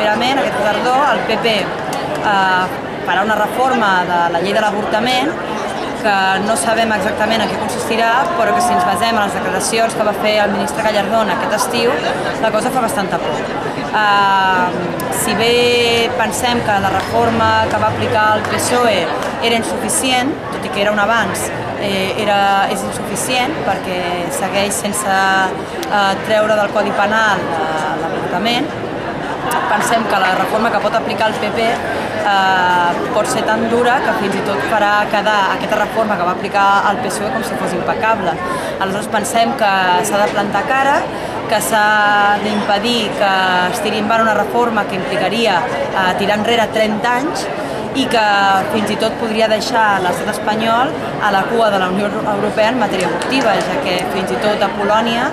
properament, aquesta tardor, el PP farà una reforma de la llei de l'avortament que no sabem exactament en què consistirà, però que si ens basem en les declaracions que va fer el ministre Gallardón aquest estiu, la cosa fa bastanta por. Si bé pensem que la reforma que va aplicar el PSOE era insuficient, tot i que era un avanç, és insuficient perquè segueix sense treure del Codi Penal l'avortament. Pensem que la reforma que pot aplicar el PP pot ser tan dura que fins i tot farà quedar aquesta reforma que va aplicar el PSOE com si fos impecable. Aleshores pensem que s'ha de plantar cara, que s'ha d'impedir que es tiri endavant una reforma que implicaria tirar enrere 30 anys i que fins i tot podria deixar l'estat espanyol a la cua de la Unió Europea en matèria abortiva, ja que fins i tot a Polònia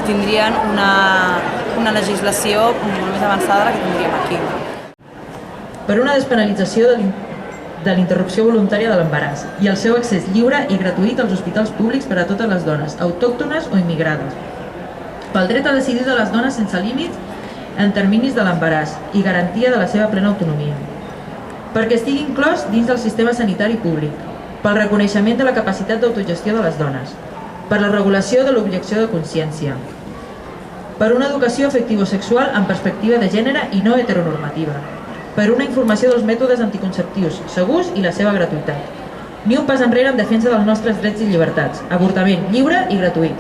tindrien una legislació molt més avançada de la que tindríem aquí. Per una despenalització de l'interrupció voluntària de l'embaràs i el seu accés lliure i gratuït als hospitals públics per a totes les dones, autòctones o immigrades. Pel dret a decidir de les dones sense límits en terminis de l'embaràs i garantia de la seva plena autonomia. Perquè estigui inclòs dins del sistema sanitari públic, pel reconeixement de la capacitat d'autogestió de les dones, per la regulació de l'objecció de consciència, per una educació afectivo-sexual amb perspectiva de gènere i no heteronormativa, per una informació dels mètodes anticonceptius segurs i la seva gratuïtat. Ni un pas enrere en defensa dels nostres drets i llibertats, avortament lliure i gratuït.